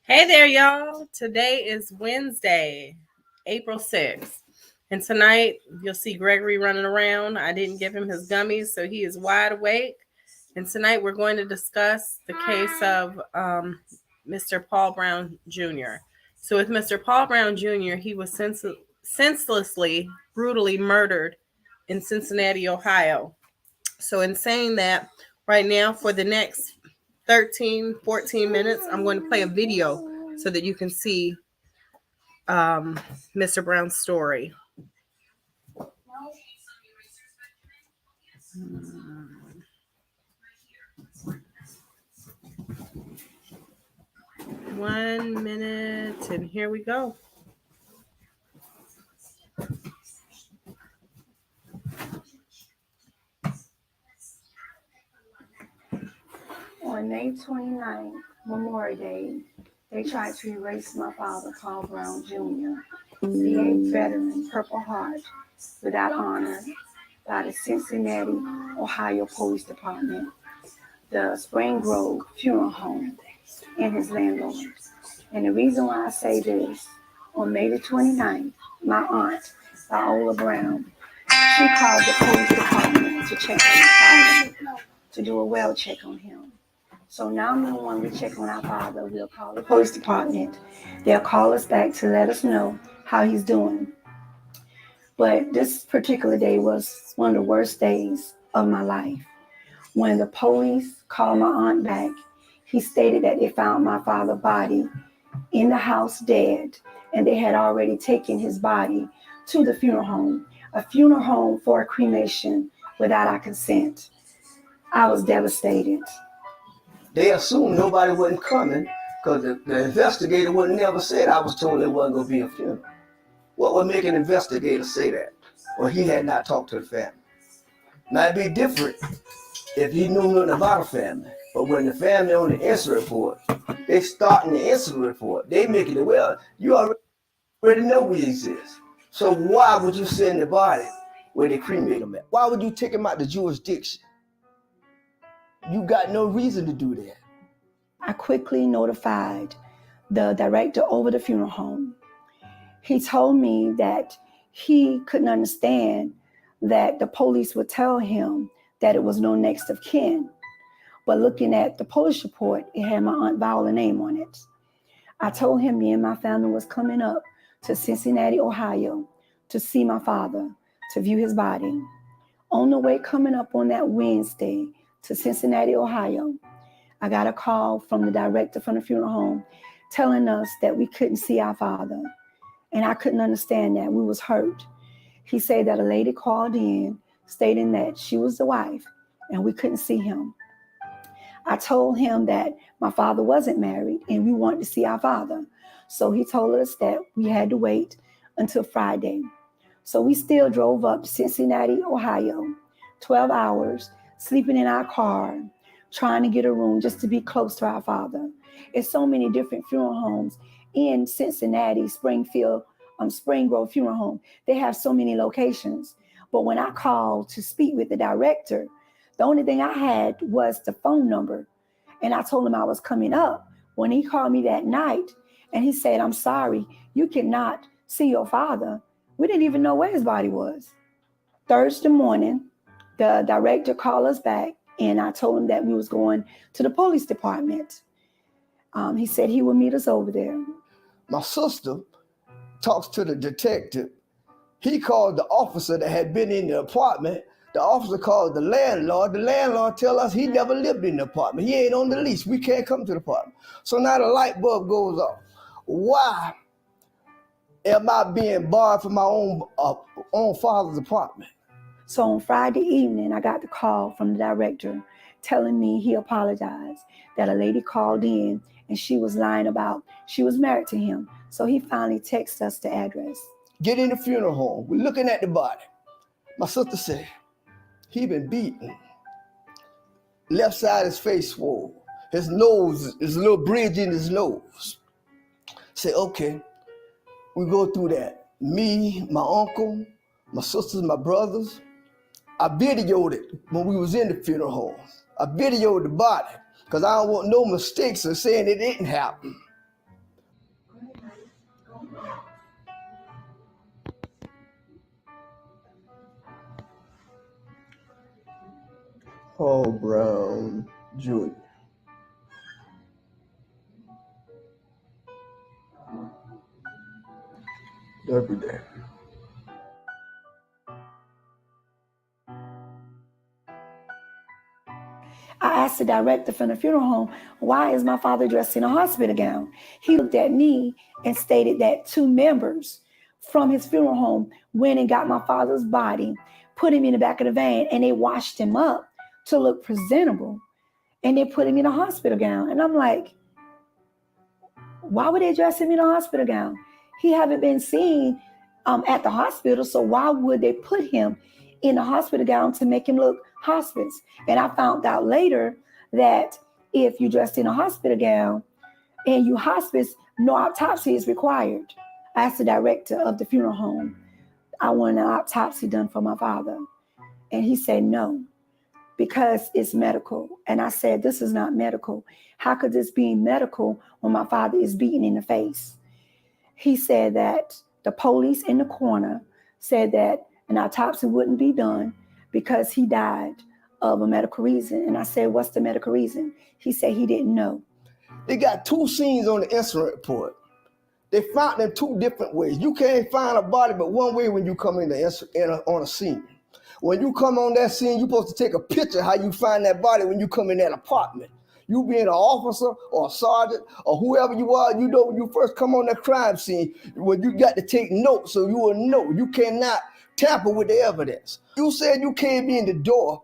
Hey there, y'all. Today is Wednesday, April 6th. And tonight, you'll see Gregory running around. I didn't give him his gummies, so he is wide awake. And tonight, we're going to discuss the case of Mr. Paul Brown Jr. So with Mr. Paul Brown Jr., he was senselessly, brutally murdered in Cincinnati, Ohio. So in saying that, right now, for the next 14 minutes, I'm going to play a video so that you can see Mr. Brown's story. One minute, and here we go. On May 29th, Memorial Day, they tried to erase my father, Paul Brown Jr., VA veteran, Purple Heart, without honor by the Cincinnati, Ohio Police Department, the Spring Grove Funeral Home, and his landlord. And the reason why I say this, on May the 29th, my aunt, Viola Brown, she called the police department to check on my father, to do a well check on him. So now when we check on our father, we'll call the police department. They'll call us back to let us know how he's doing. But this particular day was one of the worst days of my life. When the police called my aunt back, he stated that they found my father's body in the house dead, and they had already taken his body to the funeral home, a funeral home for a cremation without our consent. I was devastated. They assumed nobody wasn't coming because the investigator would never said I was told there wasn't going to be a funeral. What would make an investigator say that? Well, he had not talked to the family. Now, it'd be different if he knew nothing about a family. But when the family on the incident report, they start in the incident report, they make it, well, you already know we exist. So why would you send the body where they cremate them at? Why would you take him out the jurisdiction? You got no reason to do that. I quickly notified the director over the funeral home. He told me that he couldn't understand that the police would tell him that it was no next of kin. But looking at the police report, it had my Aunt Viola's name on it. I told him me and my family was coming up to Cincinnati, Ohio, to see my father, to view his body. On the way coming up on that Wednesday to Cincinnati, Ohio, I got a call from the director from the funeral home telling us that we couldn't see our father. And I couldn't understand that. We was hurt. He said that a lady called in stating that she was the wife and we couldn't see him. I told him that my father wasn't married and we wanted to see our father. So he told us that we had to wait until Friday. So we still drove up to Cincinnati, Ohio, 12 hours, sleeping in our car, trying to get a room just to be close to our father. It's so many different funeral homes in Cincinnati, Spring Grove Funeral Home. They have so many locations. But when I called to speak with the director, the only thing I had was the phone number. And I told him I was coming up. When he called me that night and he said, "I'm sorry, you cannot see your father." We didn't even know where his body was. Thursday morning, the director called us back and I told him that we was going to the police department. He said he would meet us over there. My sister talks to the detective. He called the officer that had been in the apartment. The officer called the landlord. The landlord tell us he never lived in the apartment. He ain't on the lease. We can't come to the apartment. So now the light bulb goes off. Why am I being barred from my own father's apartment? So on Friday evening, I got the call from the director telling me he apologized, that a lady called in and she was lying about she was married to him. So he finally texted us the address. Get in the funeral home. We're looking at the body. My sister said, he been beaten. Left side of his face swole. His nose, his little bridge in his nose. Say, okay, we go through that. Me, my uncle, my sisters, my brothers. I videoed it when we was in the funeral home. I videoed the body because I don't want no mistakes of saying it didn't happen. Paul Brown Jr. Every day. I asked the director from the funeral home, why is my father dressed in a hospital gown? He looked at me and stated that 2 members from his funeral home went and got my father's body, put him in the back of the van, and they washed him up to look presentable. And they put him in a hospital gown. And I'm like, why would they dress him in a hospital gown? He haven't been seen at the hospital, so why would they put him in a hospital gown to make him look hospice? And I found out later that if you dressed in a hospital gown and you hospice, no autopsy is required. I asked the director of the funeral home, I want an autopsy done for my father. And he said no, because it's medical. And I said, this is not medical. How could this be medical when my father is beaten in the face? He said that the police in the corner said that an autopsy wouldn't be done because he died of a medical reason. And I said, what's the medical reason? He said he didn't know. They got 2 scenes on the incident report. They found them 2 different ways. You can't find a body but one way when you come on a scene. When you come on that scene, you're supposed to take a picture how you find that body when you come in that apartment. You being an officer or a sergeant or whoever you are, you know when you first come on that crime scene, when you got to take notes so you will know. You cannot tamper with the evidence. You said you came in the door.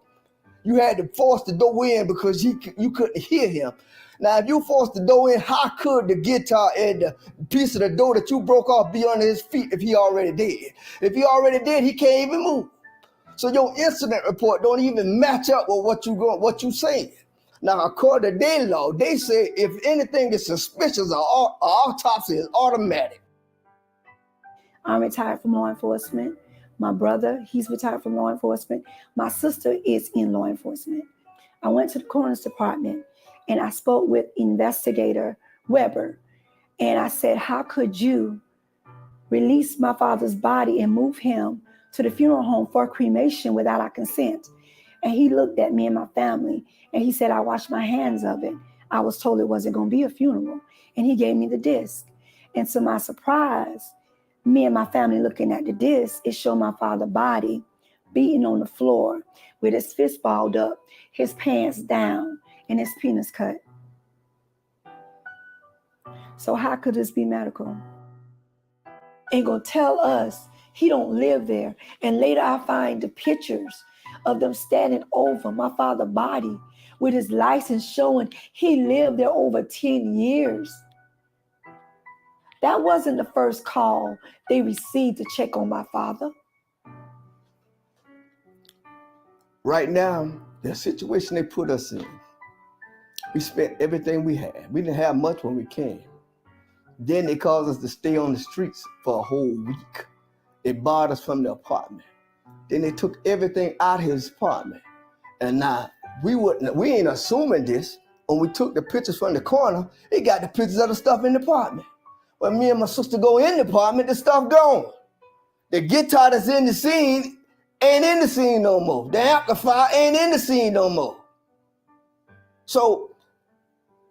You had to force the door in because you couldn't hear him. Now, if you forced the door in, how could the guitar and the piece of the door that you broke off be under his feet if he already did? If he already did, he can't even move. So your incident report don't even match up with what you saying. Now, according to their law, they say if anything is suspicious, an autopsy is automatic. I'm retired from law enforcement. My brother, he's retired from law enforcement. My sister is in law enforcement. I went to the coroner's department and I spoke with investigator Weber. And I said, how could you release my father's body and move him to the funeral home for cremation without our consent? And he looked at me and my family and he said, I washed my hands of it. I was told it wasn't going to be a funeral. And he gave me the disc. And to my surprise, me and my family looking at the disc, it showed my father's body beaten on the floor with his fist balled up, his pants down, and his penis cut. So how could this be medical? And gonna tell us he don't live there. And later I find the pictures of them standing over my father's body with his license showing he lived there over 10 years. That wasn't the first call they received to check on my father. Right now, the situation they put us in, we spent everything we had. We didn't have much when we came. Then they caused us to stay on the streets for a whole week. They barred us from the apartment. Then they took everything out of his apartment. And now we ain't assuming this. When we took the pictures from the corner, they got the pictures of the stuff in the apartment. When me and my sister go in the apartment, the stuff gone. The guitar that's in the scene ain't in the scene no more. The amplifier ain't in the scene no more. So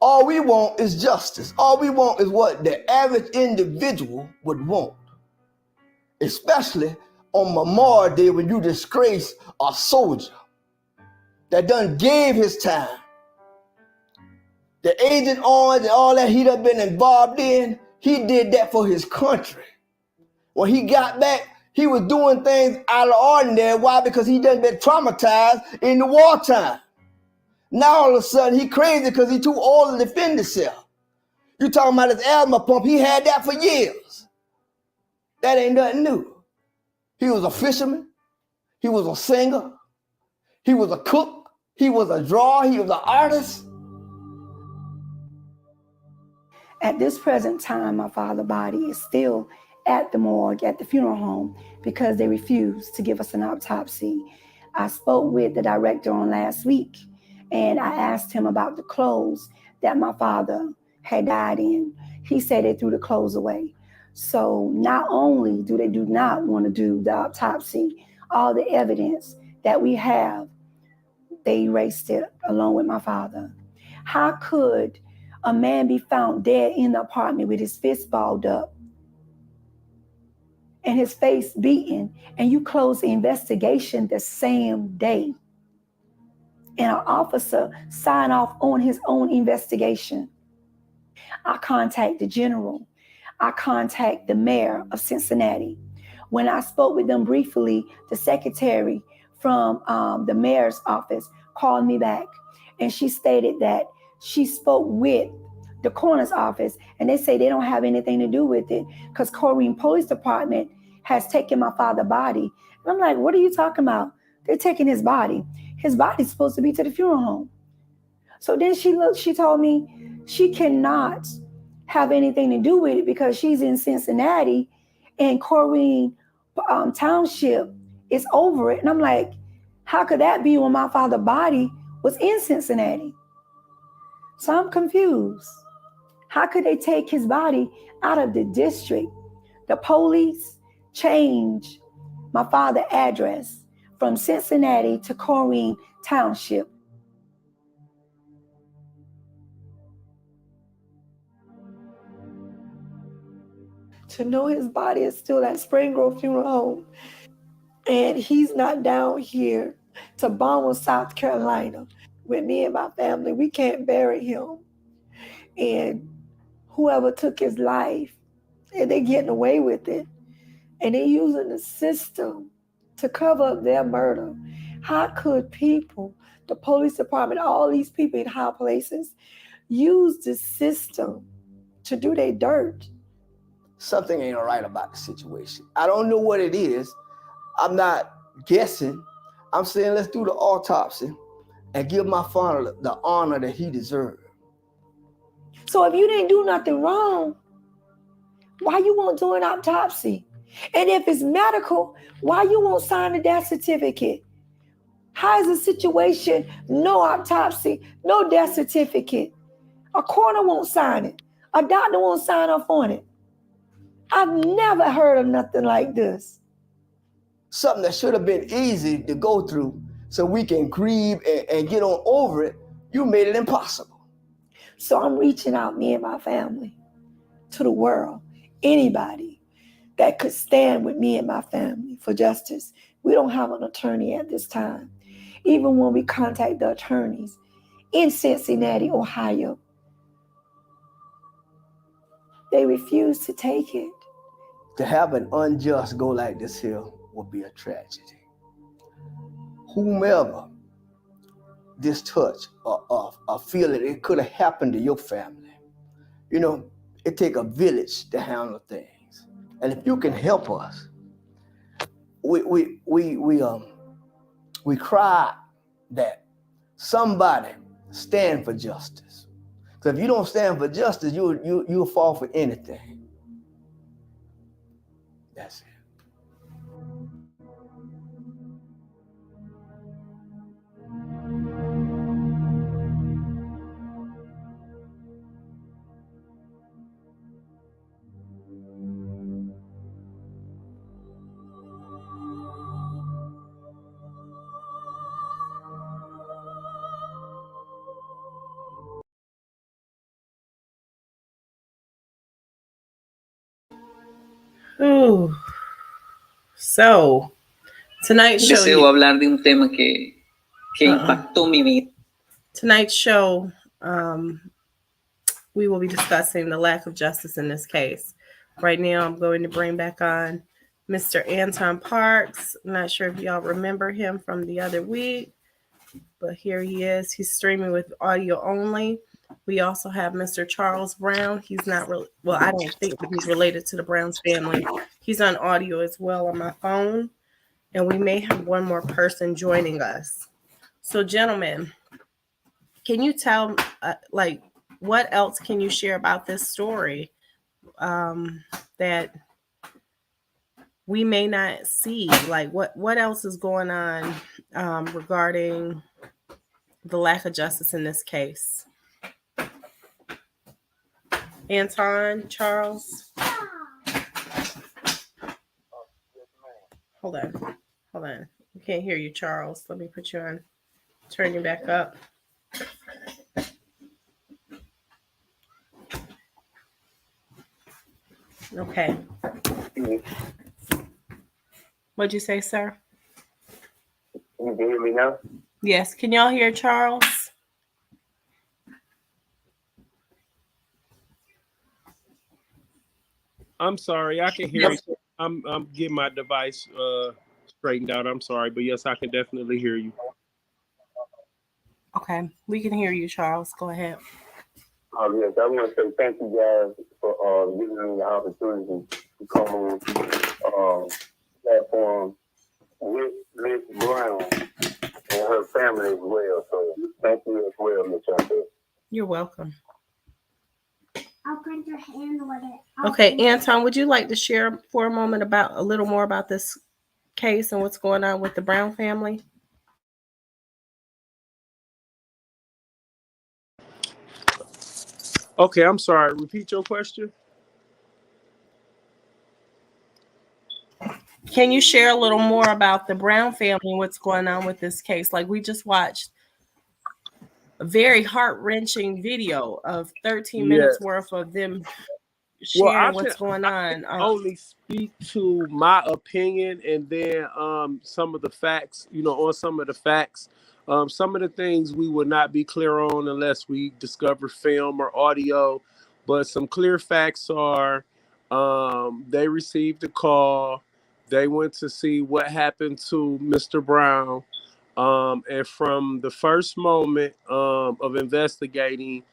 all we want is justice. All we want is what the average individual would want. especially on Memorial Day when you disgrace a soldier that done gave his time. The Agent Orange and all that he done been involved in, he did that for his country. When he got back, he was doing things out of the ordinary. Why? Because he done been traumatized in the wartime. Now all of a sudden he crazy because he too old to defend himself. You talking about his asthma pump, he had that for years. That ain't nothing new. He was a fisherman, he was a singer, he was a cook, he was a drawer, he was an artist. At this present time, my father's body is still at the morgue, at the funeral home, because they refused to give us an autopsy. I spoke with the director on last week, and I asked him about the clothes that my father had died in. He said they threw the clothes away. So not only do they do not want to do the autopsy, all the evidence that we have, they erased it along with my father. How could a man be found dead in the apartment with his fist balled up and his face beaten, and you close the investigation the same day, and an officer sign off on his own investigation? I contact the general. I contact the mayor of Cincinnati. When I spoke with them briefly, the secretary from the mayor's office called me back, and she stated that she spoke with the coroner's office, and they say they don't have anything to do with it because Corrine Police Department has taken my father's body. And I'm like, what are you talking about? They're taking his body. His body's supposed to be to the funeral home. So then she told me she cannot have anything to do with it because she's in Cincinnati and Corrine Township is over it. And I'm like, how could that be when my father's body was in Cincinnati? So I'm confused. How could they take his body out of the district? The police changed my father's address from Cincinnati to Corrine Township. To know his body is still at Spring Grove Funeral Home, and he's not down here to Baltimore, South Carolina with me and my family. We can't bury him. And whoever took his life, and they're getting away with it, and they're using the system to cover up their murder. How could people, the police department, all these people in high places, use the system to do their dirt? Something ain't all right about the situation. I don't know what it is. I'm not guessing. I'm saying let's do the autopsy and give my father the honor that he deserved. So if you didn't do nothing wrong, why you won't do an autopsy? And if it's medical, why you won't sign a death certificate? How is the situation no autopsy, no death certificate? A coroner won't sign it. A doctor won't sign off on it. I've never heard of nothing like this. Something that should have been easy to go through so we can grieve and get on over it, you made it impossible. So I'm reaching out, me and my family, to the world. Anybody that could stand with me and my family for justice. We don't have an attorney at this time. Even when we contact the attorneys in Cincinnati, Ohio, they refuse to take it. To have an unjust go like this here would be a tragedy. Whomever this touch or feel that it could have happened to your family, you know, it take a village to handle things. And if you can help us, we cry that somebody stand for justice. Because if you don't stand for justice, you'll fall for anything. That's it. Ooh. So, tonight's show. Deseo hablar de un tema que impactó mi vida. Tonight's show, we will be discussing the lack of justice in this case. Right now, I'm going to bring back on Mr. Anton Parks. I'm not sure if y'all remember him from the other week, but here he is. He's streaming with audio only. We also have Mr. Charles Brown. He's not well, I don't think, but he's related to the Browns family. He's on audio as well on my phone. And we may have one more person joining us. So, gentlemen, can you tell, what else can you share about this story that we may not see? Like, what else is going on regarding the lack of justice in this case? Anton, Charles? Hold on. We can't hear you, Charles. Let me put you on. Turn you back up. Okay. What'd you say, sir? You can hear me now? Yes. Can y'all hear Charles? I'm sorry, I can hear you. I'm getting my device straightened out. I'm sorry, but yes, I can definitely hear you. Okay, we can hear you, Charles. Go ahead. Yes, I want to say thank you guys for giving me the opportunity to come on platform with Miss Brown and her family as well. So thank you as well, Miss Chantaye. You're welcome. I'll print your hand with it. Okay, Anton, would you like to share for a moment about a little more about this case and what's going on with the Brown family? Okay, I'm sorry. Repeat your question. Can you share a little more about the Brown family and what's going on with this case? Like, we just watched a very heart-wrenching video of 13 minutes worth of them sharing what's going on. I can only speak to my opinion and then some of the facts, on some of the facts. Some of the things we would not be clear on unless we discover film or audio. But some clear facts are they received a call. They went to see what happened to Mr. Brown. And from the first moment of investigating,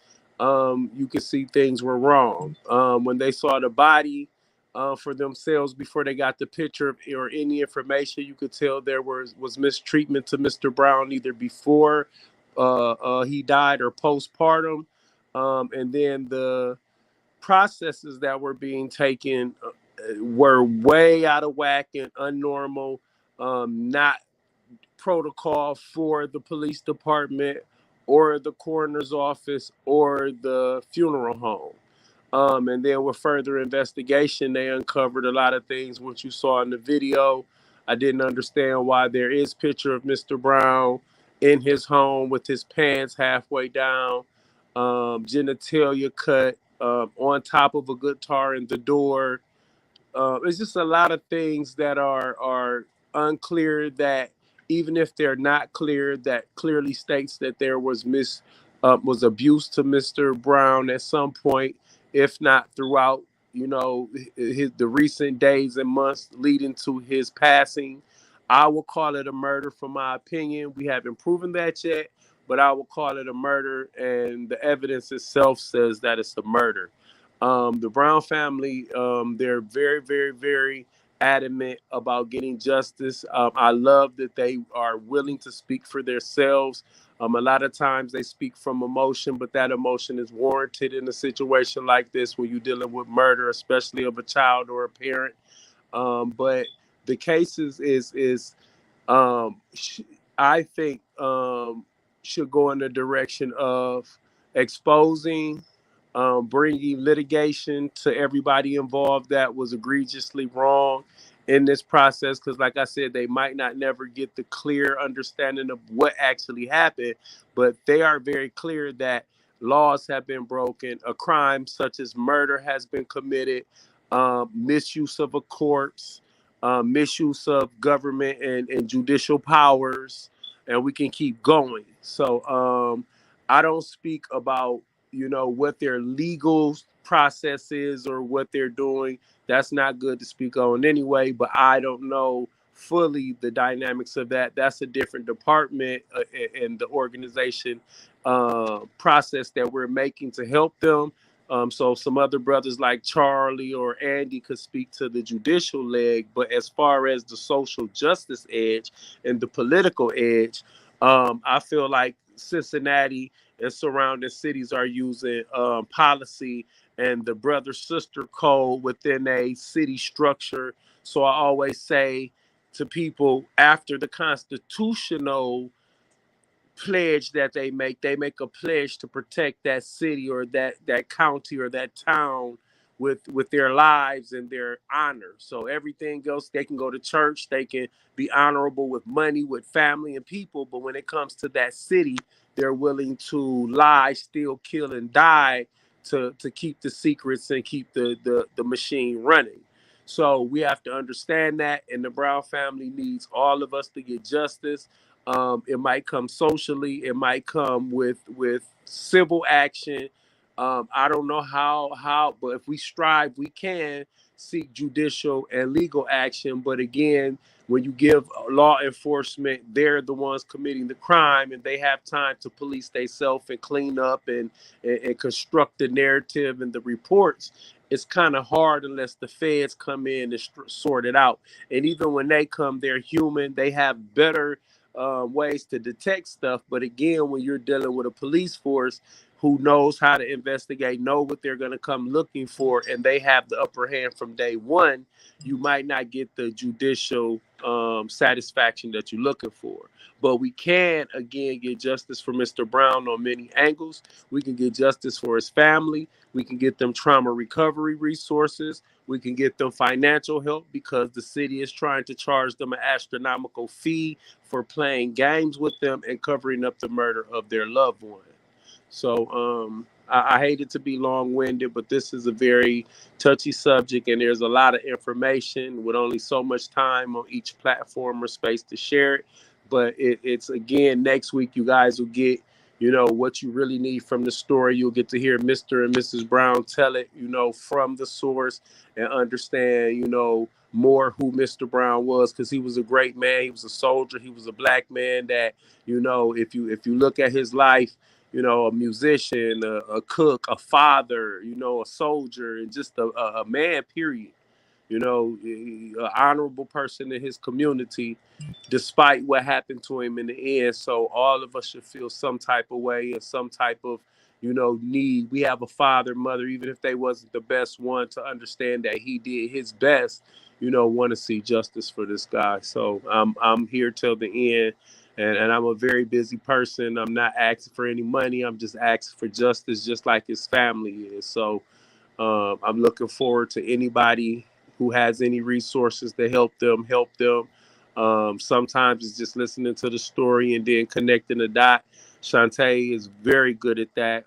you could see things were wrong. When they saw the body for themselves before they got the picture or any information, you could tell there was mistreatment to Mr. Brown either before he died or postpartum. And then the processes that were being taken were way out of whack and unnormal, not protocol for the police department or the coroner's office or the funeral home. And then with further investigation, they uncovered a lot of things, which you saw in the video. I didn't understand why there is picture of Mr. Brown in his home with his pants halfway down, genitalia cut on top of a guitar in the door. It's just a lot of things that are unclear, that even if they're not clear, that clearly states that there was abuse to Mr. Brown at some point, if not throughout, the recent days and months leading to his passing. I will call it a murder, from my opinion. We haven't proven that yet, but I will call it a murder, and the evidence itself says that it's a murder. The Brown family, they're very, very, very adamant about getting justice. I love that they are willing to speak for themselves. A lot of times they speak from emotion, but that emotion is warranted in a situation like this when you're dealing with murder, especially of a child or a parent. But the case I think, should go in the direction of exposing, bringing litigation to everybody involved that was egregiously wrong in this process. Because like I said, they might not never get the clear understanding of what actually happened, but they are very clear that laws have been broken, a crime such as murder has been committed, misuse of a corpse, misuse of government and judicial powers, and we can keep going. So I don't speak about, what their legal process is or what they're doing. That's not good to speak on anyway, but I don't know fully the dynamics of that. That's a different department in the organization process that we're making to help them. So some other brothers like Charlie or Andy could speak to the judicial leg, but as far as the social justice edge and the political edge, I feel like Cincinnati and surrounding cities are using policy and the brother sister code within a city structure. So I always say to people, after the constitutional pledge that they make a pledge to protect that city or that county or that town with their lives and their honor. So everything else, they can go to church, they can be honorable with money, with family and people, but when it comes to that city, they're willing to lie, steal, kill, and die to keep the secrets and keep the machine running. So we have to understand that, and the Brown family needs all of us to get justice. It might come socially. It might come with civil action. I don't know how, but if we strive, we can seek judicial and legal action. But again, when you give law enforcement, they're the ones committing the crime, and they have time to police themselves and clean up and construct the narrative and the reports. It's kind of hard unless the feds come in and sort it out. And even when they come, they're human. They have better ways to detect stuff. But again, when you're dealing with a police force who knows how to investigate, know what they're going to come looking for, and they have the upper hand from day one, you might not get the judicial satisfaction that you're looking for. But we can, again, get justice for Mr. Brown on many angles. We can get justice for his family. We can get them trauma recovery resources. We can get them financial help because the city is trying to charge them an astronomical fee for playing games with them and covering up the murder of their loved one. So I hate it to be long-winded, but this is a very touchy subject, and there's a lot of information with only so much time on each platform or space to share it. But it's again, next week you guys will get, what you really need from the story. You'll get to hear Mr. and Mrs. Brown tell it, from the source, and understand, more who Mr. Brown was, because he was a great man. He was a soldier. He was a black man that, if you look at his life, a musician, a cook, a father, a soldier, and just a man, period. An honorable person in his community, despite what happened to him in the end. So all of us should feel some type of way and some type of, need. We have a father, mother, even if they wasn't the best one, to understand that he did his best, want to see justice for this guy. So I'm here till the end. And I'm a very busy person. I'm not asking for any money. I'm just asking for justice, just like his family is. So I'm looking forward to anybody who has any resources to help them, sometimes it's just listening to the story and then connecting the dot. Chantaye is very good at that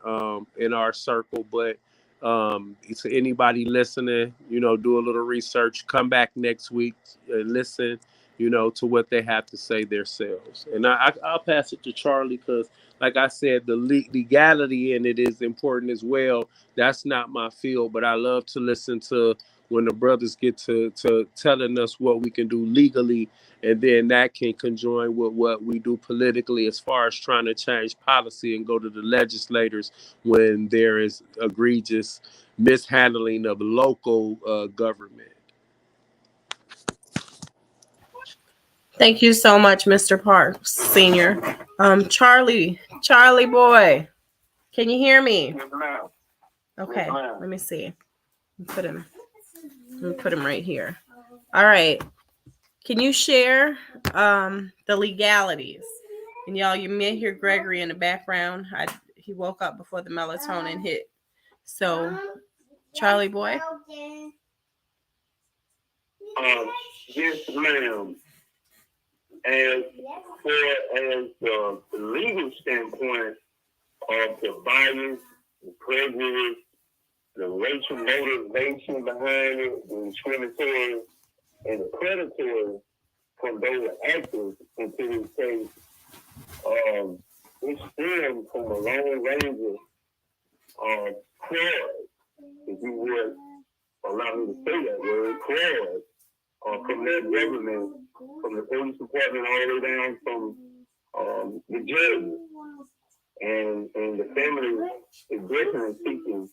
in our circle. But to anybody listening, do a little research, come back next week and listen, to what they have to say themselves. And I'll pass it to Charlie because, like I said, the legality in it is important as well. That's not my field, but I love to listen to when the brothers get to telling us what we can do legally, and then that can conjoin with what we do politically as far as trying to change policy and go to the legislators when there is egregious mishandling of local government. Thank you so much, Mr. Parks Senior. Charlie boy, can you hear me? Yes, ma'am. Okay, Yes, ma'am. let me see. Let me put him right here. All right. Can you share the legalities? And y'all, you may hear Gregory in the background. He woke up before the melatonin hit. So, Charlie boy. Yes, ma'am. As far as the legal standpoint of the bias, the prejudice, the racial motivation behind it, the discriminatory and the predatory from those actors into this case, it stemmed from a long range of fraud, if you would allow me to say that word, fraud, from that government, from the police department all the way down from the judges. And the family is definitely seeking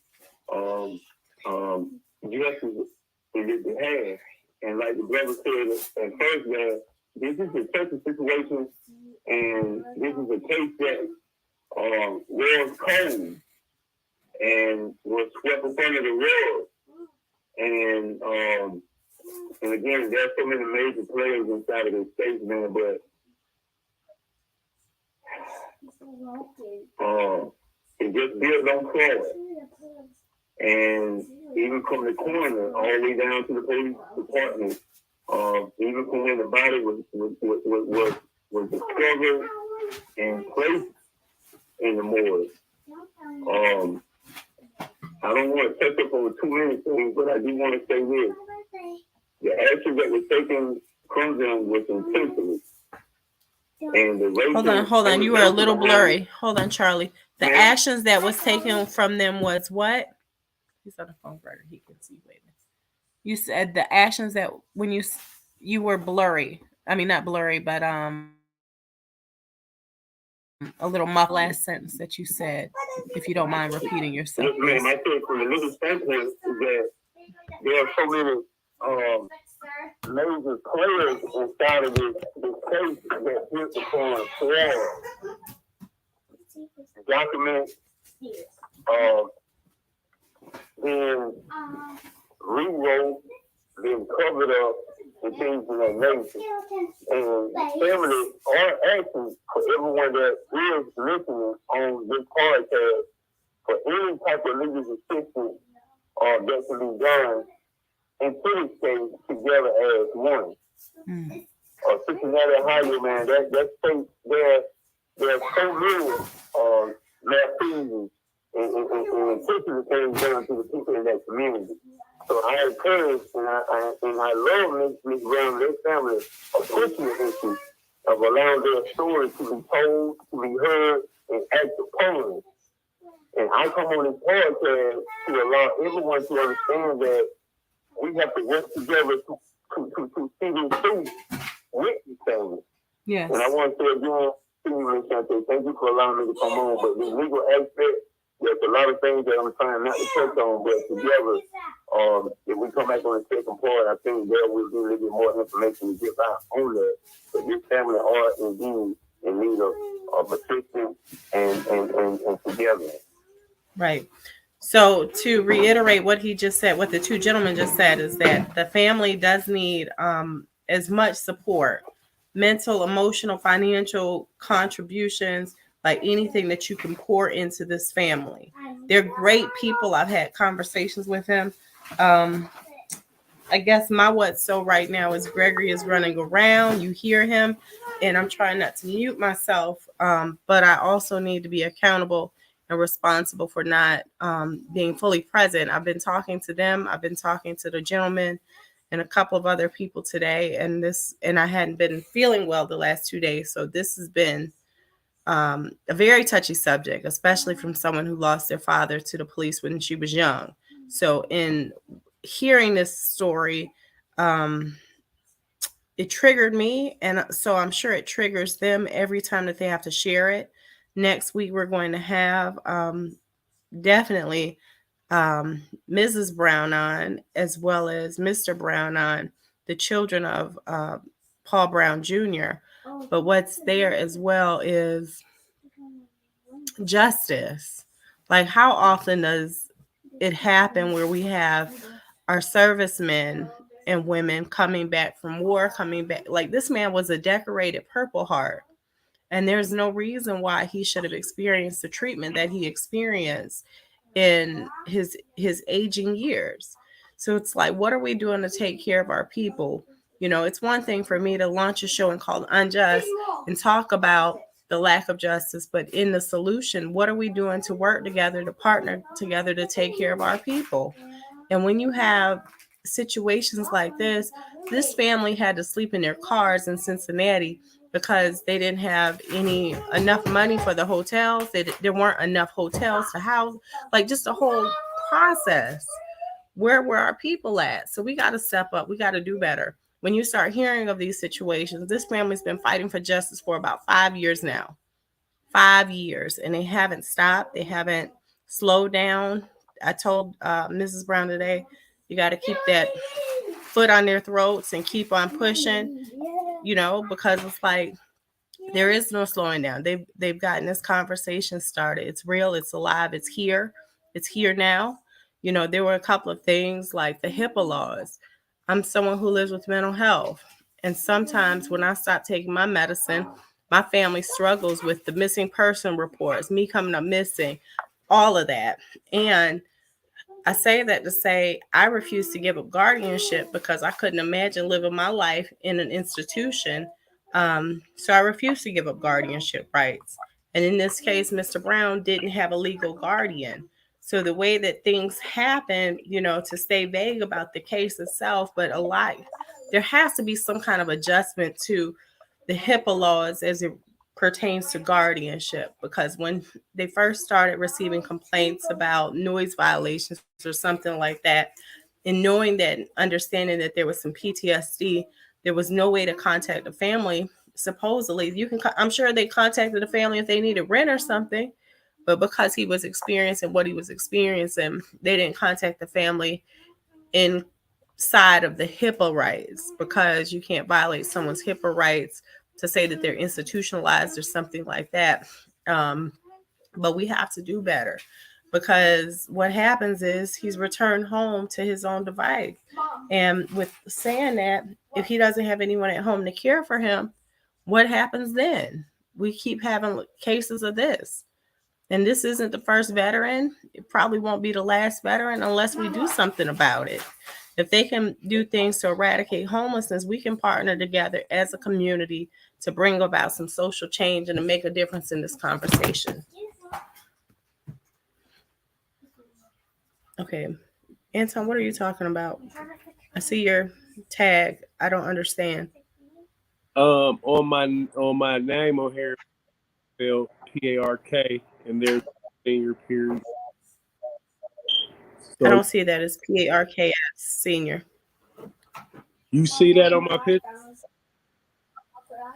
justice in this behalf. And like the brother said at first, that this is a touchy situation, and this is a case that was cold and was swept up under the rug. And again, there's so many major players inside of this space, man, but it just builds on fraud. And even from the coroner all the way down to the police department, even from when the body was discovered and placed in the morgue. I don't want to touch up on too many things, but I do want to say this. The action that was taken from them was intentional. And the Hold on. You were a little blurry. Hold on, Charlie. The actions that was taken from them was what? He's on the phone, brother. He can see. Wait. You said the actions that when you were blurry. I mean, not blurry, but a little muffled last sentence that you said. If you don't mind repeating yourself. Yes, ma'am. I think from the legal standpoint is that there are so many major players inside of this case that hit upon fraud, documents being rewrote, being covered up, and things of that nature. And family are asking for everyone that is listening on this podcast for any type of legal assistance that can be done into this case together as one. Cincinnati, Ohio, man, that state, there's so many malfeasance and intentional things done to the people in that community. So I encourage and I love Ms. Brown and their family of pushing the issue of allowing their stories to be told, to be heard, and act upon. And I come on this podcast to allow everyone to understand that we have to work together to see this through with these families. Yes. And I want to say again, Chantaye, thank you for allowing me to come on. But the legal aspect, there's a lot of things that I'm trying not to touch on, but together, if we come back on the second part, I think there will be a little bit more information to give out on that. But this family are indeed in need of assistance and together. Right. So to reiterate what he just said, what the two gentlemen just said, is that the family does need as much support, mental, emotional, financial contributions, like anything that you can pour into this family. They're great people. I've had conversations with him. I guess my what's so right now is Gregory is running around. You hear him, and I'm trying not to mute myself, but I also need to be accountable and responsible for not being fully present. I've been talking to them. I've been talking to the gentleman and a couple of other people today, and I hadn't been feeling well the last 2 days. So this has been a very touchy subject, especially from someone who lost their father to the police when she was young. So in hearing this story, it triggered me, and so I'm sure it triggers them every time that they have to share it. Next week, we're going to have definitely Mrs. Brown on, as well as Mr. Brown on, the children of Paul Brown Jr. But what's there as well is justice. Like, how often does it happen where we have our servicemen and women coming back from war, coming back? Like, this man was a decorated Purple Heart. And there's no reason why he should have experienced the treatment that he experienced in his aging years. So it's like, what are we doing to take care of our people? You know, it's one thing for me to launch a show and called Unjust and talk about the lack of justice, but in the solution, what are we doing to work together, to partner together to take care of our people? And when you have situations like this family had to sleep in their cars in Cincinnati because they didn't have enough money for the hotels. There weren't enough hotels to house, like just the whole process. Where were our people at? So we got to step up. We got to do better. When you start hearing of these situations, this family's been fighting for justice for about 5 years now. 5 years, and they haven't stopped. They haven't slowed down. I told Mrs. Brown today, you got to keep that foot on their throats and keep on pushing, because it's like there is no slowing down. They've gotten this conversation started. It's real. It's alive. It's here. It's here now. There were a couple of things like the HIPAA laws. I'm someone who lives with mental health, and sometimes when I stop taking my medicine, my family struggles with the missing person reports, me coming up missing, all of that. And I say that to say I refuse to give up guardianship because I couldn't imagine living my life in an institution. So I refuse to give up guardianship rights. And in this case, Mr. Brown didn't have a legal guardian. So the way that things happen, to stay vague about the case itself, but there has to be some kind of adjustment to the HIPAA laws as it pertains to guardianship, because when they first started receiving complaints about noise violations or something like that, and knowing that, understanding that there was some PTSD, there was no way to contact the family. Supposedly, I'm sure they contacted the family if they needed rent or something, but because he was experiencing what he was experiencing, they didn't contact the family inside of the HIPAA rights, because you can't violate someone's HIPAA rights to say that they're institutionalized or something like that. But we have to do better, because what happens is he's returned home to his own device. And with saying that, if he doesn't have anyone at home to care for him, what happens then? We keep having cases of this. And this isn't the first veteran. It probably won't be the last veteran unless we do something about it. If they can do things to eradicate homelessness, we can partner together as a community to bring about some social change and to make a difference in this conversation. Okay. Anton, what are you talking about? I see your tag. I don't understand. On my name on here, spelled PARK, and there's senior period. I So don't see that. It's PARKS senior. you see that on my picture?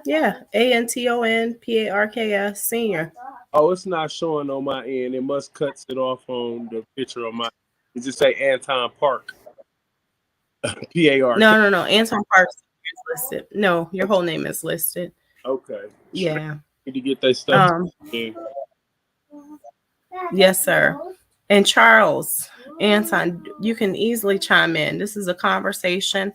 Yeah, ANTON PARKS senior. Oh, it's not showing on my end. It must cuts it off on the picture on my. It just say Anton Park. PARK. No. Anton Parks is listed. No, your whole name is listed. Okay. Yeah. Need to get that stuff. Yes, sir. And Charles, Anton, you can easily chime in. This is a conversation.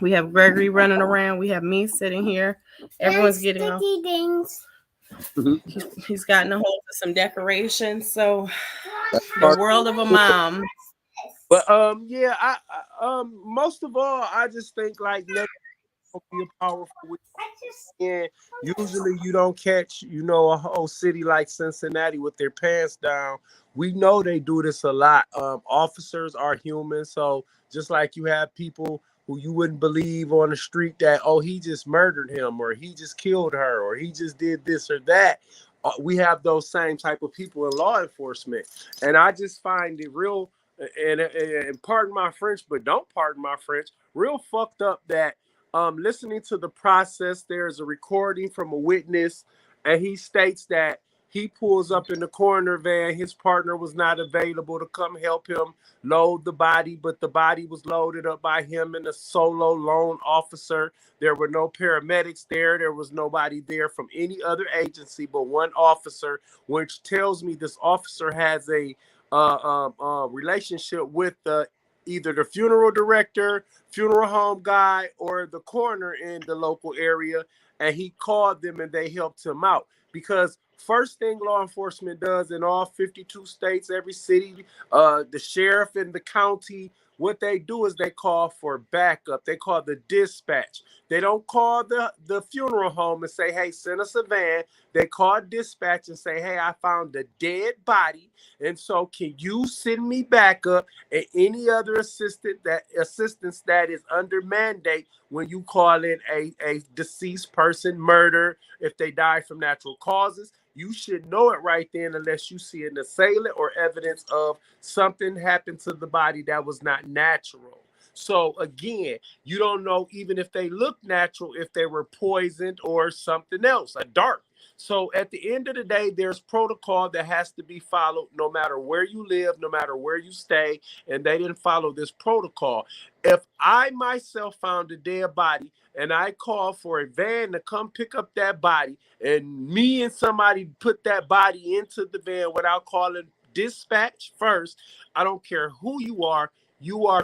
We have Gregory running around. We have me sitting here. Everyone's getting off. He's gotten a hold of some decorations. So the world of a mom. But yeah, I most of all, I just think like let be a powerful. And usually you don't catch, a whole city like Cincinnati with their pants down. We know they do this a lot. Officers are human, so just like you have people who you wouldn't believe on the street that, oh, he just murdered him, or he just killed her, or he just did this or that. We have those same type of people in law enforcement, and I just find it real. And pardon my French, but don't pardon my French. Real fucked up that listening to the process, there's a recording from a witness, and he states that he pulls up in the coroner van. His partner was not available to come help him load the body, but the body was loaded up by him and a solo lone officer. There were no paramedics there. There was nobody there from any other agency but one officer, which tells me this officer has a relationship with either the funeral director, funeral home guy, or the coroner in the local area, and he called them and they helped him out. Because first thing law enforcement does in all 52 states, every city, the sheriff in the county what they do is they call for backup. They call the dispatch. They don't call the funeral home and say, hey, send us a van. They call dispatch and say, hey, I found a dead body. And so can you send me backup and any other assistance that is under mandate when you call in a deceased person, murder, if they die from natural causes? You should know it right then unless you see an assailant or evidence of something happened to the body that was not natural. So again, you don't know even if they look natural, if they were poisoned or something else, a dart. So at the end of the day, there's protocol that has to be followed no matter where you live, no matter where you stay, and they didn't follow this protocol. If I myself found a dead body and I called for a van to come pick up that body, and me and somebody put that body into the van without calling dispatch first, I don't care who you are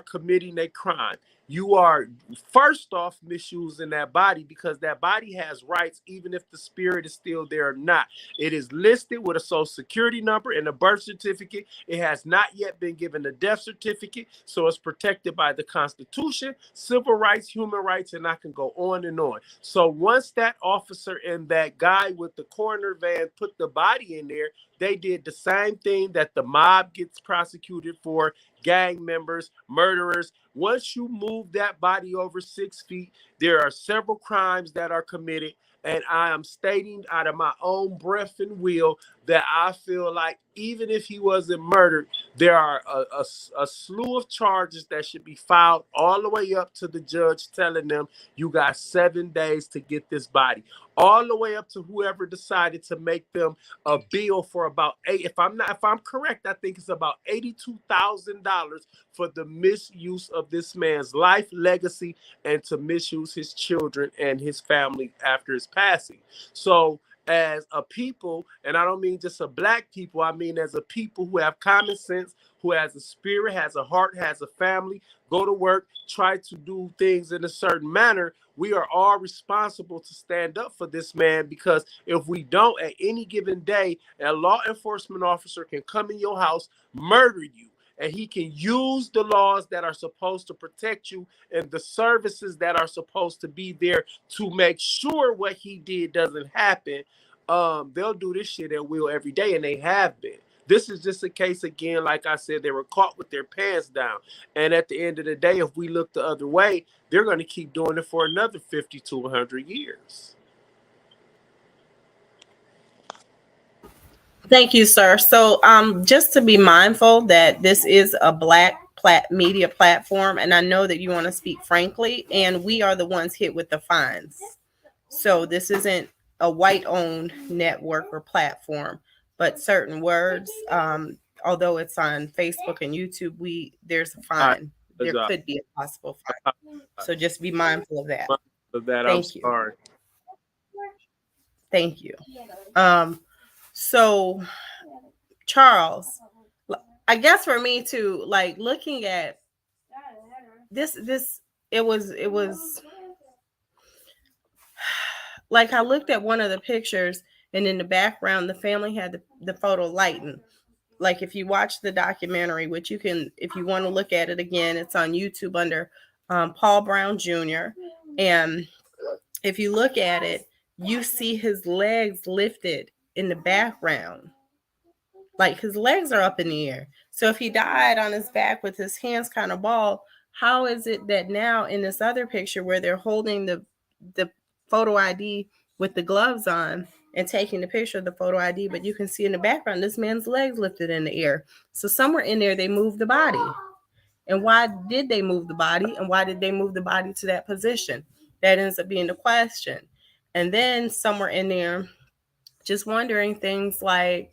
committing a crime. You are first off misusing that body because that body has rights even if the spirit is still there or not. It is listed with a social security number and a birth certificate. It has not yet been given a death certificate, so it's protected by the Constitution, civil rights, human rights, and I can go on and on. So once that officer and that guy with the coroner van put the body in there, they did the same thing that the mob gets prosecuted for, gang members, murderers. Once you move that body over 6 feet, there are several crimes that are committed. And I am stating out of my own breath and will that I feel like even if he wasn't murdered, there are a slew of charges that should be filed all the way up to the judge telling them you got 7 days to get this body. All the way up to whoever decided to make them a bill for about if I'm correct, I think it's about $82,000 for the misuse of this man's life, legacy, and to misuse his children and his family after his passing. So as a people, and I don't mean just a black people, I mean as a people who have common sense, who has a spirit, has a heart, has a family, go to work, try to do things in a certain manner, we are all responsible to stand up for this man, because if we don't, at any given day, a law enforcement officer can come in your house, murder you, and he can use the laws that are supposed to protect you and the services that are supposed to be there to make sure what he did doesn't happen. They'll do this shit at will every day, and they have been. This is just a case again, like I said, they were caught with their pants down. And at the end of the day, if we look the other way, they're going to keep doing it for another 50 to 100 years. Thank you, sir. So just to be mindful that this is a black media platform, and I know that you want to speak frankly, and we are the ones hit with the fines. So this isn't a white-owned network or platform, but certain words, although it's on Facebook and YouTube, there's a fine. There could be a possible fine. So just be mindful of that. Thank you. Sorry. Thank you. So Charles, I guess for me too, like looking at this, it was like I looked at one of the pictures, and in the background, the family had the photo lightened. Like if you watch the documentary, which you can, if you want to look at it again, it's on YouTube under Paul Brown Jr. And if you look at it, you see his legs lifted in the background. Like his legs are up in the air. So if he died on his back with his hands kind of bald, how is it that now in this other picture where they're holding the photo ID with the gloves on and taking the picture of the photo ID, but you can see in the background this man's legs lifted in the air? So somewhere in there they moved the body. And why did they move the body? And why did they move the body to that position? That ends up being the question. And then somewhere in there, just wondering things like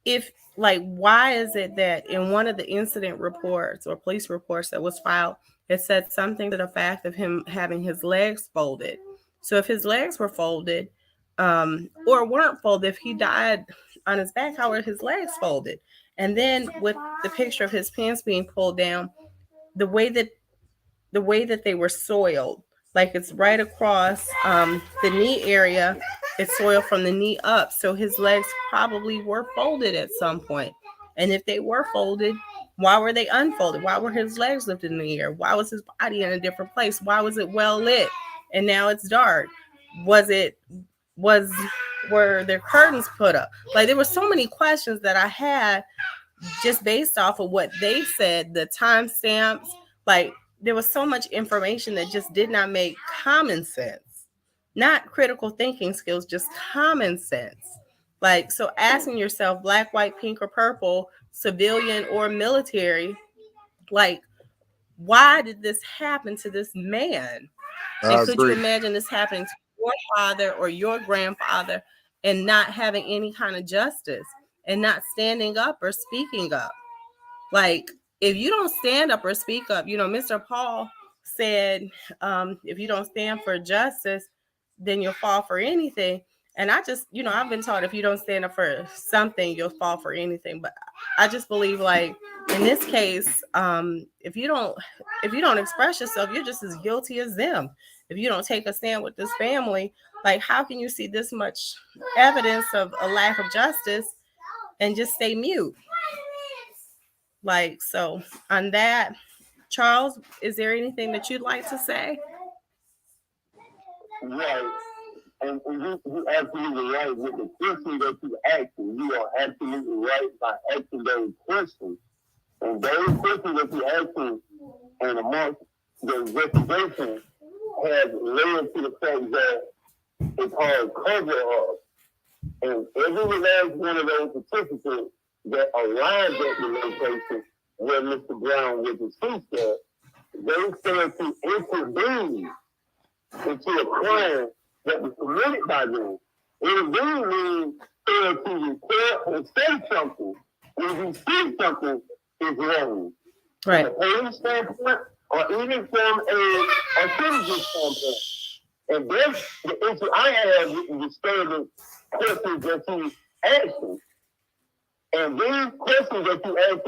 if like why is it that in one of the incident reports or police reports that was filed, it said something to the fact of him having his legs folded? So if his legs were folded or weren't folded, if he died on his back, how are his legs folded? And then with the picture of his pants being pulled down, the way that they were soiled, like it's right across the knee area it's soiled from the knee up. So his legs probably were folded at some point. And if they were folded, why were they unfolded? Why were his legs lifted in the air? Why was his body in a different place? Why was it well lit and now it's dark? Was it was were there curtains put up? Like, there were so many questions that I had just based off of what they said, the timestamps. Like, there was so much information that just did not make common sense. Not critical thinking skills, just common sense. Like, so asking yourself, black, white, pink, or purple, civilian or military, like, why did this happen to this man? And could you imagine this happening to your father or your grandfather and not having any kind of justice and not standing up or speaking up? Like, if you don't stand up or speak up, Mr. Paul said, if you don't stand for justice, then you'll fall for anything. And I just, I've been taught if you don't stand up for something, you'll fall for anything. But I just believe, like, in this case, if you don't express yourself, you're just as guilty as them. If you don't take a stand with this family, like, how can you see this much evidence of a lack of justice and just stay mute? Like, so on that, Charles, is there anything that you'd like to say? Right. And you absolutely right with the question that you asked. You are absolutely right by asking those questions. And those questions that you asked and amongst the investigation has led to the fact that it's called cover up. And every last one of those participants that arrived at the location where Mr. Brown was deceased at, they failed to intervene into a crime that was committed by them. Intervene means fail to report or say something when you see something is wrong. Right. From a police standpoint or even from a citizen standpoint. And that's the issue I have with the disturbing questions that you asked. And these questions that you asked,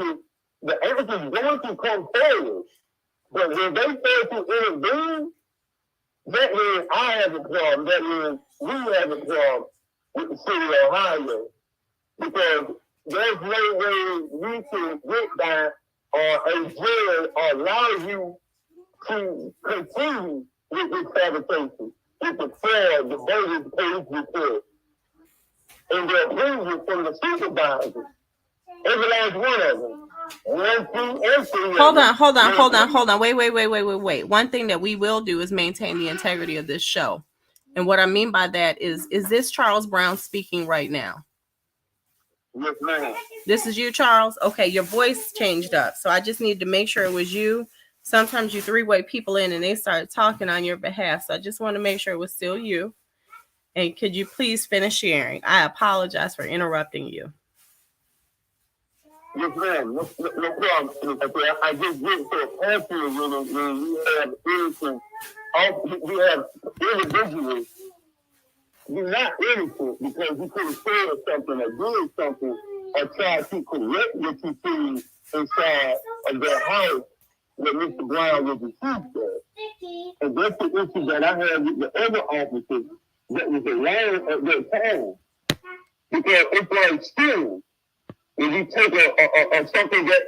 the answers going to come forward. But when they fail to intervene, that means I have a problem. That means we have a problem with the city of Ohio. Because there's no way we can get by or a jail or allow you to continue with this fabrication, with the fraud, the bogus police report, and the approval from the supervisors. Every last one of them. 1, 2, and 3. Hold on. Wait. One thing that we will do is maintain the integrity of this show. And what I mean by that is this Charles Brown speaking right now? Yes, ma'am. This is you, Charles? Okay, your voice changed up. So I just need to make sure it was you. Sometimes you three-way people in and they start talking on your behalf. So I just want to make sure it was still you. And could you please finish sharing? I apologize for interrupting you. Yes, ma'am. No problem. I just get so passionate when you have innocent, you have individuals. You're not innocent because you could have said something or did something or tried to correct what you see inside of their house where Mr. Brown was deceased at. And that's the issue that I have with the other officers that was around at that time. Because it's like stealing. When you take something that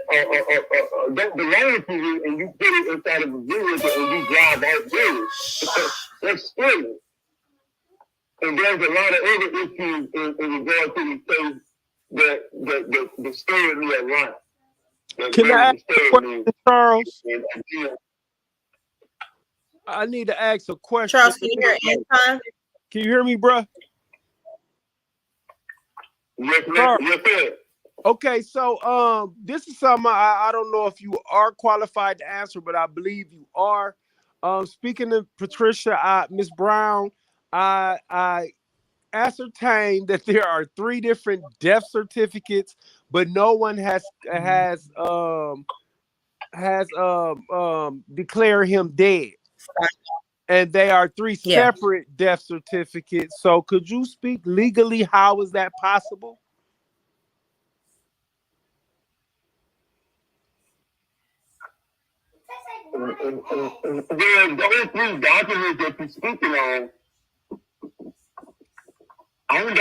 don't belong to you and you put it inside of a vehicle and you drive out with it, that's stealing. And there's a lot of other issues in regard to the case that disturbed me a lot. Can I ask a question, Charles? I need to ask a question. Charles, can you hear Anton? Can you hear me, bro? Yes, ma'am. Yes, sir. Okay, so this is something I don't know if you are qualified to answer, but I believe you are. Speaking to Patricia, Miss Brown, I ascertained that there are 3 different death certificates, but no one has declared him dead. And they are 3 separate death certificates. So could you speak legally? How is that possible? Those 3 documents that you're speaking on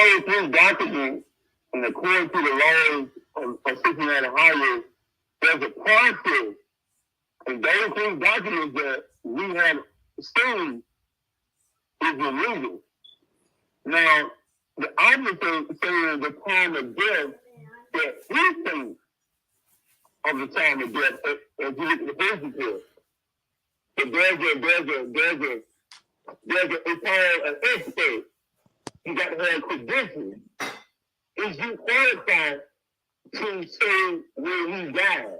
those three documents, and according to the laws of Cincinnati Highway, there's a process, and those three documents that we have seen is illegal. Now, the officer saying the time of death that he thinks of the time of death as you look at the birth report. But it's called an expert. You got to have credentials. Is you qualified to say where he died?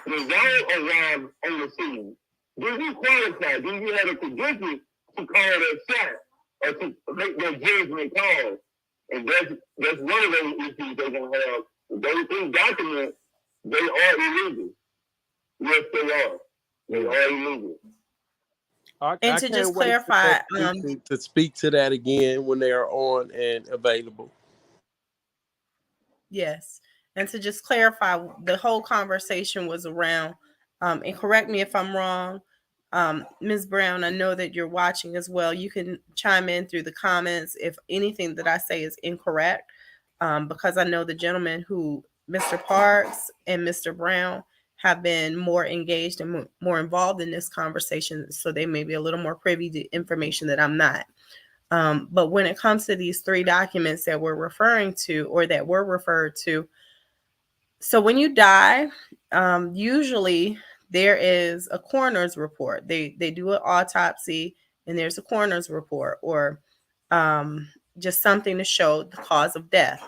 When y'all arrived on the scene, do you qualify? Do you have a credential to call that shot or to make that judgment call? And that's one of those issues they're going to have. Those three documents, they are illegal. Yes, they are. They are illegal. I And to can't just wait for clarify, them to speak to that again when they are on and available. yes. And to just clarify, the whole conversation was around, and correct me if I'm wrong, Ms. Brown, I know that you're watching as well. You can chime in through the comments if anything that I say is incorrect, because I know the gentleman who, Mr. Parks and Mr. Brown, have been more engaged and more involved in this conversation, so they may be a little more privy to information that I'm not. But when it comes to these three documents that we're referring to, or that were referred to, so when you die, usually there is a coroner's report. They do an autopsy, and there's a coroner's report, or just something to show the cause of death.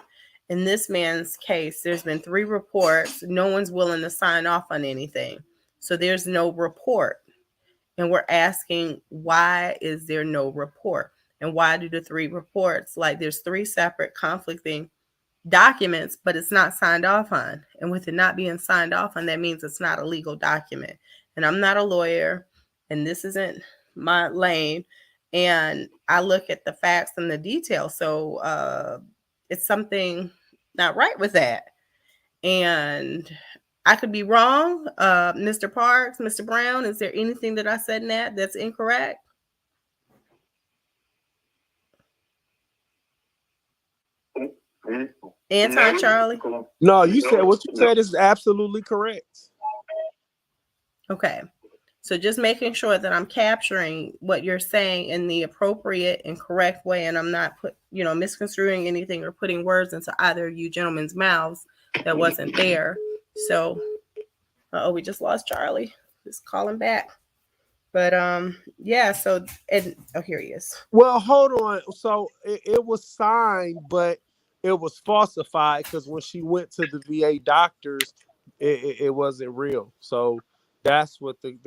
In this man's case, there's been 3 reports. No one's willing to sign off on anything. So there's no report. And we're asking, why is there no report? And why do the 3 reports, like there's 3 separate conflicting documents, but it's not signed off on? And with it not being signed off on, that means it's not a legal document. And I'm not a lawyer, and this isn't my lane. And I look at the facts and the details. So it's something not right with that. And I could be wrong. Mr. Parks, Mr. Brown, is there anything that I said in that that's incorrect? Anton, Charlie? No, you said what you said is absolutely correct. Okay. So just making sure that I'm capturing what you're saying in the appropriate and correct way, and I'm not misconstruing anything or putting words into either of you gentlemen's mouths that wasn't there. So, we just lost Charlie. Just call him back. But yeah. So here he is. Well, hold on. So it was signed, but it was falsified because when she went to the VA doctors, it wasn't real. So that's what the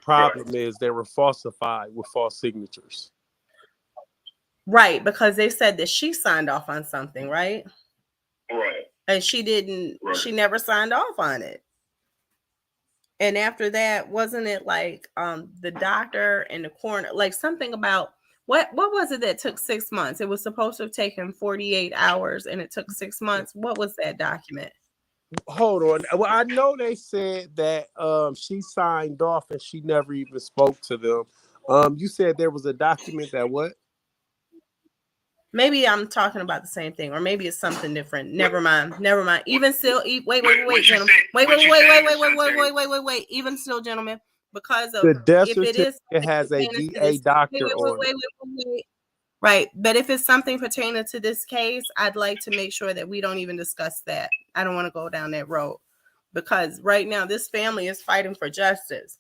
problem is. They were falsified with false signatures. Right, because they said that she signed off on something, right? Right. And she didn't. Right. She never signed off on it. And after that, wasn't it like the doctor and the coroner, like something about what was it that took 6 months? It was supposed to have taken 48 hours, and it took 6 months. What was that document? Hold on. Well, I know they said that she signed off and she never even spoke to them. You said there was a document that what? Maybe I'm talking about the same thing, or maybe it's something different. Never mind. Even still, wait, gentlemen. Wait. Even still, gentlemen, because of the death if it is, it has a VA doctor on it. Wait. Right, but if it's something pertaining to this case, I'd like to make sure that we don't even discuss that. I don't want to go down that road, because right now this family is fighting for justice.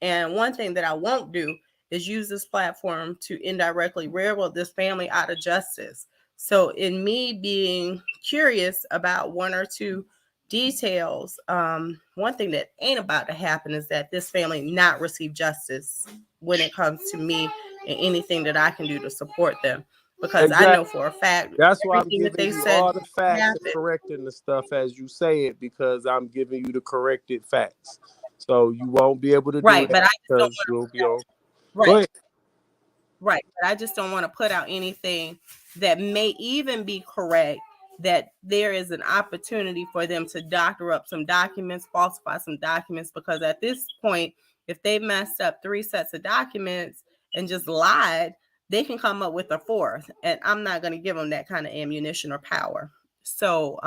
And one thing that I won't do is use this platform to indirectly railroad this family out of justice. So in me being curious about 1 or 2 details, one thing that ain't about to happen is that this family not receive justice when it comes to me and anything that I can do to support them. Because exactly. I know for a fact that's why I'm giving you all the facts and correcting the stuff as you say it, because I'm giving you the corrected facts. So you won't be able to do right, that but I because you'll be on. Right. Right. But I just don't want to put out anything that may even be correct, that there is an opportunity for them to doctor up some documents, falsify some documents, because at this point, if they messed up 3 sets of documents and just lied, they can come up with a fourth, and I'm not going to give them that kind of ammunition or power. So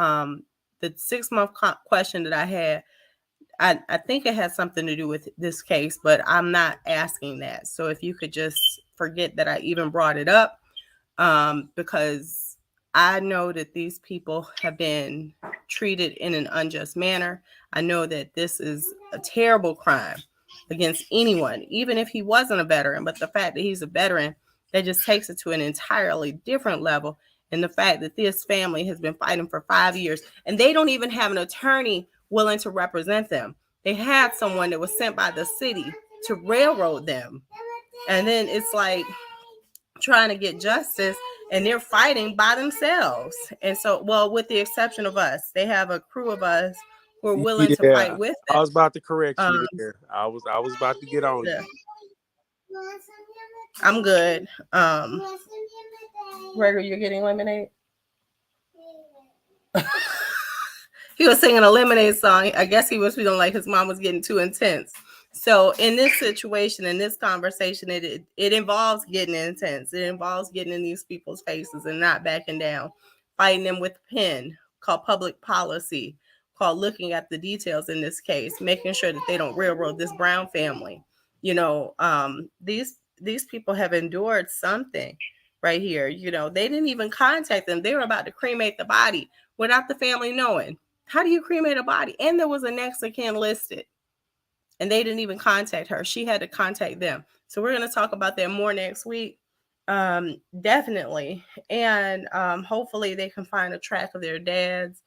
the 6-month question that I had, I think it has something to do with this case, but I'm not asking that. So if you could just forget that I even brought it up, because I know that these people have been treated in an unjust manner. I know that this is a terrible crime against anyone, even if he wasn't a veteran. But the fact that he's a veteran, that just takes it to an entirely different level. And the fact that this family has been fighting for 5 years, and they don't even have an attorney willing to represent them. They had someone that was sent by the city to railroad them. And then it's like trying to get justice, and they're fighting by themselves. And so, well, with the exception of us, they have a crew of us who are willing to fight with them. I was about to correct you there. I was about to get on you. I'm good. Gregory, you're getting lemonade? He was singing a lemonade song. I guess he was feeling like his mom was getting too intense. So in this situation, in this conversation, it involves getting intense. It involves getting in these people's faces and not backing down, fighting them with a pen, called public policy, called looking at the details in this case, making sure that they don't railroad this Brown family. You know, these people have endured something right here. You know, they didn't even contact them. They were about to cremate the body without the family knowing. How do you cremate a body? And there was a next of kin listed, and they didn't even contact her. She had to contact them. So we're going to talk about that more next week. Definitely. And hopefully they can find a track of their dads,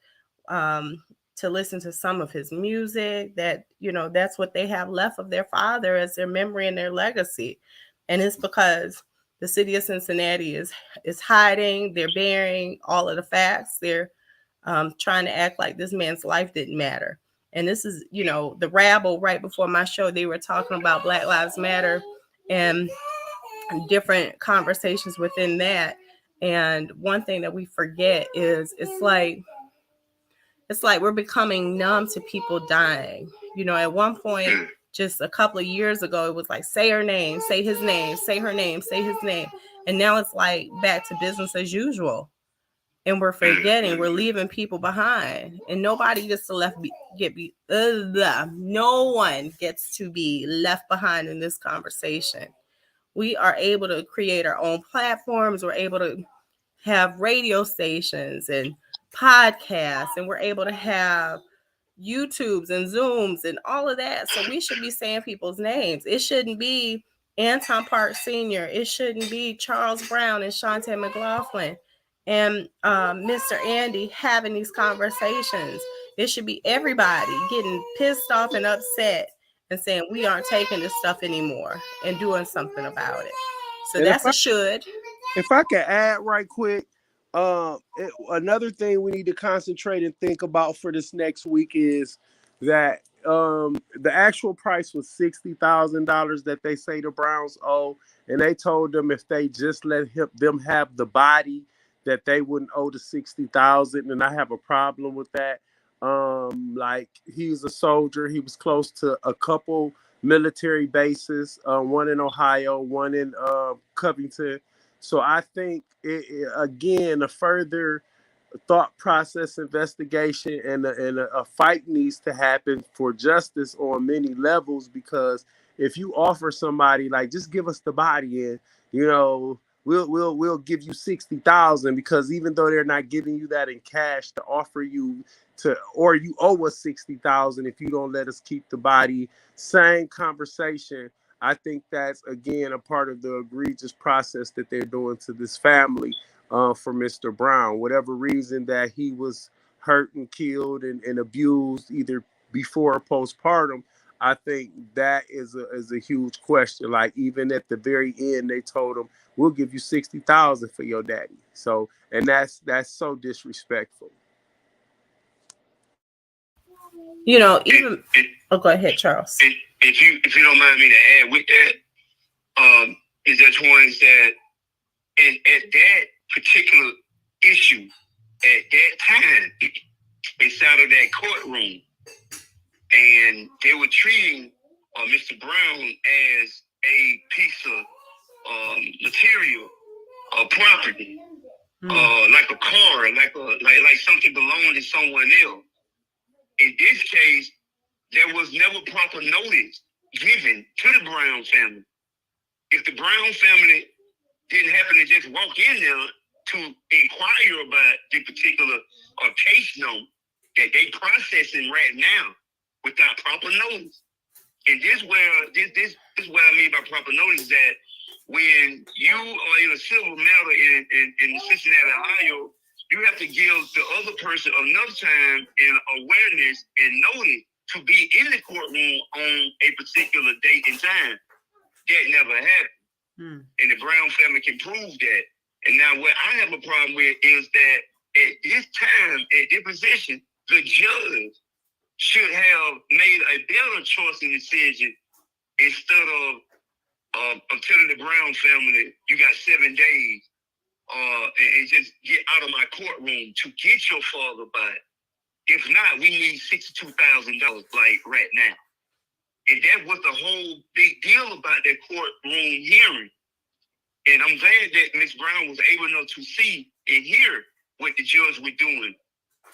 to listen to some of his music. That, you know, that's what they have left of their father as their memory and their legacy. And it's because the city of Cincinnati is hiding. They're burying all of the facts. They're trying to act like this man's life didn't matter. And this is, you know, the rabble right before my show, they were talking about Black Lives Matter and different conversations within that. And one thing that we forget is it's like we're becoming numb to people dying. You know, at one point, just a couple of years ago, it was like, say her name, say his name, say her name, say his name. And now it's like back to business as usual. And we're forgetting, we're leaving people behind, and nobody gets to no one gets to be left behind in this conversation. We are able to create our own platforms. We're able to have radio stations and podcasts, and we're able to have YouTubes and Zooms and all of that. So we should be saying people's names. It shouldn't be Anton Park Sr. It shouldn't be Charles Brown and Chantaye McLaughlin and Mr. Andy having these conversations. It should be everybody getting pissed off and upset and saying we aren't taking this stuff anymore and doing something about it. So and that's a should. If I can add right quick, another thing we need to concentrate and think about for this next week is that the actual price was $60,000 that they say the Browns owe, and they told them if they just let them have the body, that they wouldn't owe the $60,000, and I have a problem with that. Like, he's a soldier. He was close to a couple military bases, one in Ohio, one in Covington. So I think, again, a further thought process, investigation, and a fight needs to happen for justice on many levels, because if you offer somebody, like, just give us the body and, you know, we'll give you $60,000, because even though they're not giving you that in cash, to offer you to, or you owe us $60,000 if you don't let us keep the body, same conversation. I think that's, again, a part of the egregious process that they're doing to this family for Mr. Brown. Whatever reason that he was hurt and killed and abused, either before or postpartum, I think that is a huge question. Like, even at the very end, they told him, we'll give you $60,000 for your daddy. So, and that's so disrespectful. You know, even go ahead, Charles. If you don't mind me to add with that, is that ones that at that particular issue, at that time, inside of that courtroom, and they were treating Mr. Brown as a piece material or property, like a car, like something belonging to someone else. In this case, there was never proper notice given to the Brown family. If the Brown family didn't happen to just walk in there to inquire about the particular case note that they processing right now without proper notice. And this is what I mean by proper notice, that when you are in a civil matter in Cincinnati, Ohio, you have to give the other person enough time and awareness and notice to be in the courtroom on a particular date and time. That never happened. And the Brown family can prove that. And now what I have a problem with is that at this time, at this position, the judge should have made a better choice and decision instead of telling the Brown family, you got 7 days and just get out of my courtroom to get your father back. If not, we need $62,000 like right now. And that was the whole big deal about that courtroom hearing. And I'm glad that Ms. Brown was able enough to see and hear what the judge was doing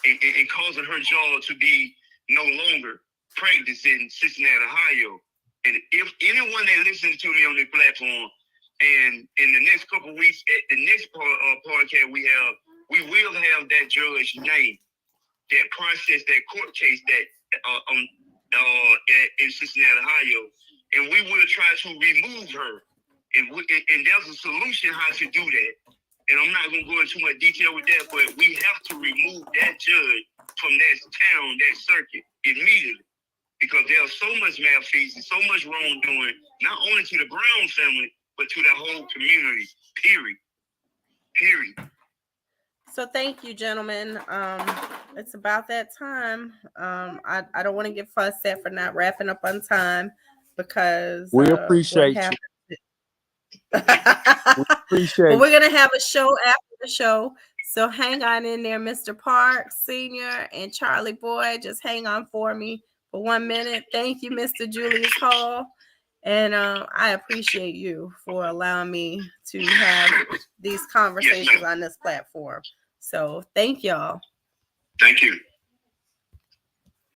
and causing her job to be no longer practiced in Cincinnati, Ohio. And if anyone that listens to me on this platform, and in the next couple of weeks, at the next podcast we will have that judge name that processed that court case that in Cincinnati, Ohio, and we will try to remove her. And there's a solution how to do that. And I'm not going to go into much detail with that, but we have to remove that judge from that town, that circuit, immediately. Because there's so much malfeasance, so much wrongdoing, not only to the Brown family, but to the whole community, period. So thank you, gentlemen. It's about that time. I don't want to get fussed at for not wrapping up on time because we appreciate you. But we're gonna have a show after the show. So hang on in there, Mr. Park Sr. and Charlie Boy. Just hang on for me for 1 minute. Thank you, Mr. Julius Hall. And I appreciate you for allowing me to have these conversations on this platform. So thank y'all. Thank you.